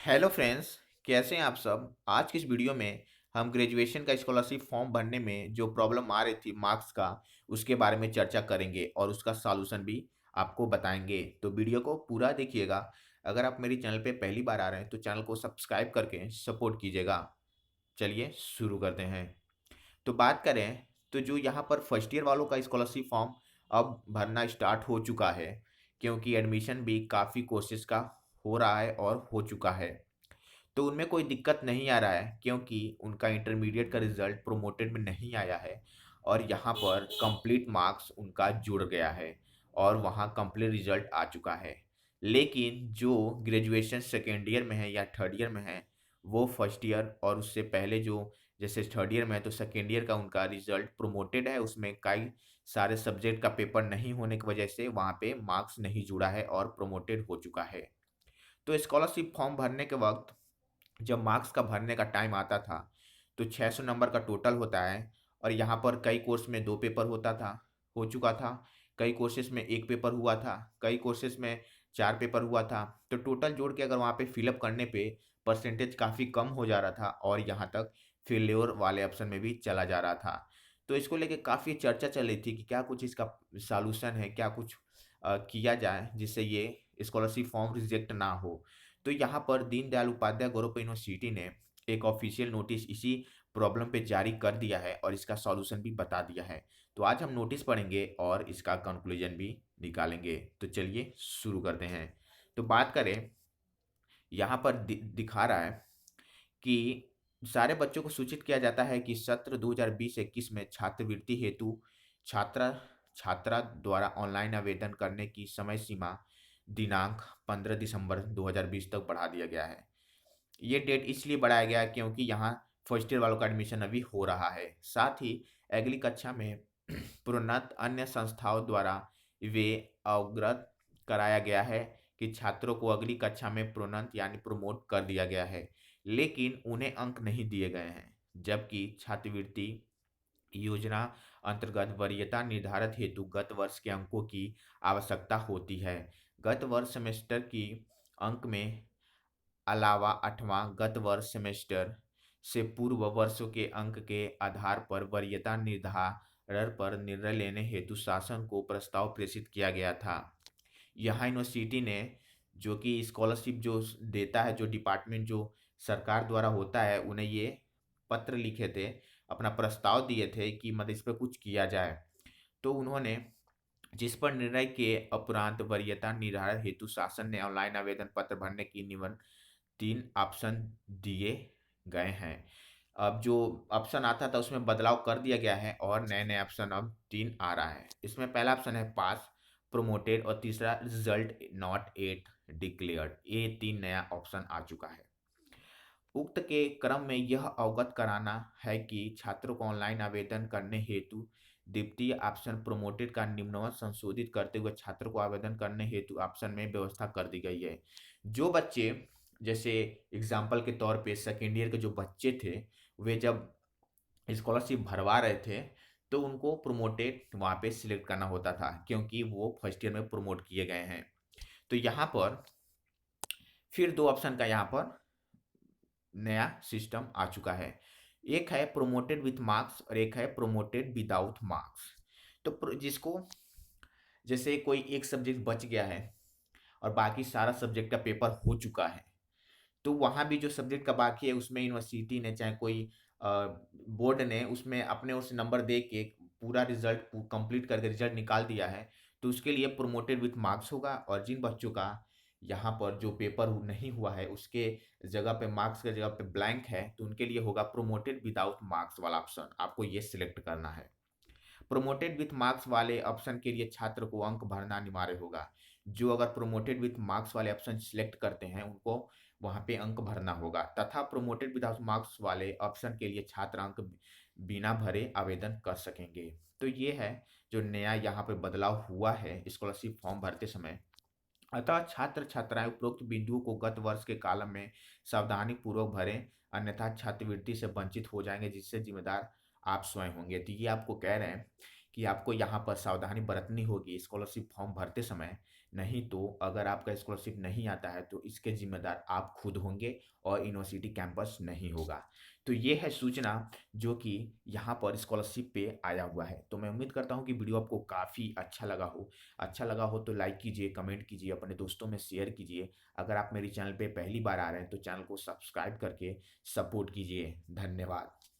Hello friends, कैसे हैं आप सब। आज की इस वीडियो में हम ग्रेजुएशन का स्कॉलरशिप फॉर्म भरने में जो प्रॉब्लम आ रही थी मार्क्स का, उसके बारे में चर्चा करेंगे और उसका सॉल्यूशन भी आपको बताएंगे। तो वीडियो को पूरा देखिएगा। अगर आप मेरी चैनल पे पहली बार आ रहे हैं तो चैनल को सब्सक्राइब करके सपोर्ट कीजिएगा। चलिए शुरू करते हैं। तो बात करें तो जो यहाँ पर फर्स्ट ईयर वालों का स्कॉलरशिप फॉर्म अब भरना स्टार्ट हो चुका है, क्योंकि एडमिशन भी काफ़ी कोशिश का हो रहा है और हो चुका है। तो उनमें कोई दिक्कत नहीं आ रहा है, क्योंकि उनका इंटरमीडिएट का रिजल्ट प्रोमोटेड में नहीं आया है और यहाँ पर कंप्लीट मार्क्स उनका जुड़ गया है और वहाँ कंप्लीट रिजल्ट आ चुका है। लेकिन जो ग्रेजुएशन सेकेंड ईयर में है या थर्ड ईयर में है, वो फर्स्ट ईयर और उससे पहले जो जैसे थर्ड ईयर में है तो सेकेंड ईयर का उनका रिजल्ट प्रोमोटेड है, उसमें कई सारे सब्जेक्ट का पेपर नहीं होने की वजह से वहाँ पे मार्क्स नहीं जुड़ा है और प्रोमोटेड हो चुका है। तो स्कॉलरशिप फॉर्म भरने के वक्त जब मार्क्स का भरने का टाइम आता था तो 600 नंबर का टोटल होता है और यहाँ पर कई कोर्स में 2 पेपर होता था, हो चुका था। कई कोर्सेज़ में 1 पेपर हुआ था, कई कोर्सेज़ में 4 पेपर हुआ था। तो टोटल जोड़ के अगर वहाँ पे फिल अप करने पे परसेंटेज काफ़ी कम हो जा रहा था और यहाँ तक फेल्योर वाले ऑप्शन में भी चला जा रहा था। तो इसको लेके काफ़ी चर्चा चल रही थी कि क्या कुछ इसका सॉल्यूशन है, क्या कुछ किया जाए जिससे ये स्कॉलरशिप फॉर्म रिजेक्ट ना हो। तो यहाँ पर दीनदयाल उपाध्याय गौरव यूनिवर्सिटी ने एक ऑफिशियल नोटिस इसी प्रॉब्लम पे जारी कर दिया है और इसका सॉल्यूशन भी बता दिया है। तो आज हम नोटिस पढ़ेंगे और इसका कंक्लूजन भी निकालेंगे। तो चलिए शुरू करते हैं। तो बात करें, यहाँ पर दिखा रहा है कि सारे बच्चों को सूचित किया जाता है कि सत्र 2020-21 में छात्रवृत्ति हेतु छात्रा छात्रा द्वारा ऑनलाइन आवेदन करने की समय सीमा दिनांक 15 दिसंबर 2020 तक बढ़ा दिया गया है। ये डेट इसलिए बढ़ाया गया है क्योंकि यहाँ फर्स्ट ईयर वालों का एडमिशन अभी हो रहा है। साथ ही अगली कक्षा में प्रोन्नत अन्य संस्थाओं द्वारा वे अवगत कराया गया है कि छात्रों को अगली कक्षा में प्रोन्नत यानी प्रमोट कर दिया गया है, लेकिन उन्हें अंक नहीं दिए गए हैं। जबकि छात्रवृत्ति योजना अंतर्गत वरीयता निर्धारित हेतु गत वर्ष के अंकों की आवश्यकता होती है। गत वर्ष सेमेस्टर की अंक में अलावा 8वां गत वर्ष सेमेस्टर से पूर्व वर्षों के अंक के आधार पर वरीयता निर्धारण पर निर्णय लेने हेतु शासन को प्रस्ताव प्रेषित किया गया था। यहाँ यूनिवर्सिटी ने जो कि स्कॉलरशिप जो देता है, जो डिपार्टमेंट जो सरकार द्वारा होता है, उन्हें ये पत्र लिखे थे, अपना प्रस्ताव दिए थे कि मतलब इस पर कुछ किया जाए। तो उन्होंने जिस पर निर्णय के उपरांत वरीयता निर्धारण हेतु शासन ने ऑनलाइन आवेदन पत्र भरने की निम्न 3 ऑप्शन दिए गए हैं। अब जो ऑप्शन आता था उसमें बदलाव कर दिया गया है और नए-नए ऑप्शन अब 3 आ रहा है। इसमें पहला ऑप्शन है पास, प्रोमोटेड और तीसरा रिजल्ट नॉट एट डिक्लेयर्ड। ये 3 नया ऑप्शन आ चुका है। उक्त के क्रम में यह अवगत कराना है कि छात्रों को ऑनलाइन आवेदन करने हेतु द्वितीय ऑप्शन प्रोमोटेड का निम्नवत संशोधित करते हुए छात्रों को आवेदन करने हेतु ऑप्शन में व्यवस्था कर दी गई है। जो बच्चे जैसे एग्जाम्पल के तौर पे सेकेंड ईयर के जो बच्चे थे, वे जब स्कॉलरशिप भरवा रहे थे तो उनको प्रोमोटेड वहाँ पे सिलेक्ट करना होता था, क्योंकि वो फर्स्ट ईयर में प्रोमोट किए गए हैं। तो यहाँ पर फिर 2 ऑप्शन का यहाँ पर नया सिस्टम आ चुका है। एक है प्रोमोटेड विथ मार्क्स और एक है प्रोमोटेड विदाउट मार्क्स। तो जिसको जैसे कोई एक सब्जेक्ट बच गया है और बाकी सारा सब्जेक्ट का पेपर हो चुका है, तो वहाँ भी जो सब्जेक्ट का बाकी है उसमें यूनिवर्सिटी ने चाहे कोई बोर्ड ने उसमें अपने उस नंबर दे के पूरा रिजल्ट कंप्लीट करके रिजल्ट निकाल दिया है, तो उसके लिए प्रोमोटेड विथ मार्क्स होगा। और जिन बच्चों का यहाँ पर जो पेपर नहीं हुआ है उसके जगह पे मार्क्स के जगह पे ब्लैंक है, तो उनके लिए होगा प्रोमोटेड विदाउट मार्क्स वाला ऑप्शन। आपको ये सिलेक्ट करना है। प्रोमोटेड विथ मार्क्स वाले ऑप्शन के लिए छात्र को अंक भरना अनिवार्य होगा। जो अगर प्रोमोटेड विथ मार्क्स वाले ऑप्शन सिलेक्ट करते हैं उनको वहाँ पे अंक भरना होगा, तथा प्रोमोटेड विदाउट मार्क्स वाले ऑप्शन के लिए छात्र अंक बिना भरे आवेदन कर सकेंगे। तो ये है जो नया यहाँ पे बदलाव हुआ है स्कॉलरशिप फॉर्म भरते समय। अतः छात्र छात्राएं उपरोक्त बिंदुओं को गत वर्ष के कॉलम में सावधानी पूर्वक भरें, अन्यथा छात्रवृत्ति से वंचित हो जाएंगे, जिससे जिम्मेदार आप स्वयं होंगे। तो ये आपको कह रहे हैं कि आपको यहाँ पर सावधानी बरतनी होगी स्कॉलरशिप फॉर्म भरते समय। नहीं तो अगर आपका स्कॉलरशिप नहीं आता है तो इसके ज़िम्मेदार आप खुद होंगे और यूनिवर्सिटी कैंपस नहीं होगा। तो ये है सूचना जो कि यहाँ पर स्कॉलरशिप पे आया हुआ है। तो मैं उम्मीद करता हूँ कि वीडियो आपको काफ़ी अच्छा लगा हो। अच्छा लगा हो तो लाइक कीजिए, कमेंट कीजिए, अपने दोस्तों में शेयर कीजिए। अगर आप मेरे चैनल पे पहली बार आ रहे हैं तो चैनल को सब्सक्राइब करके सपोर्ट कीजिए। धन्यवाद।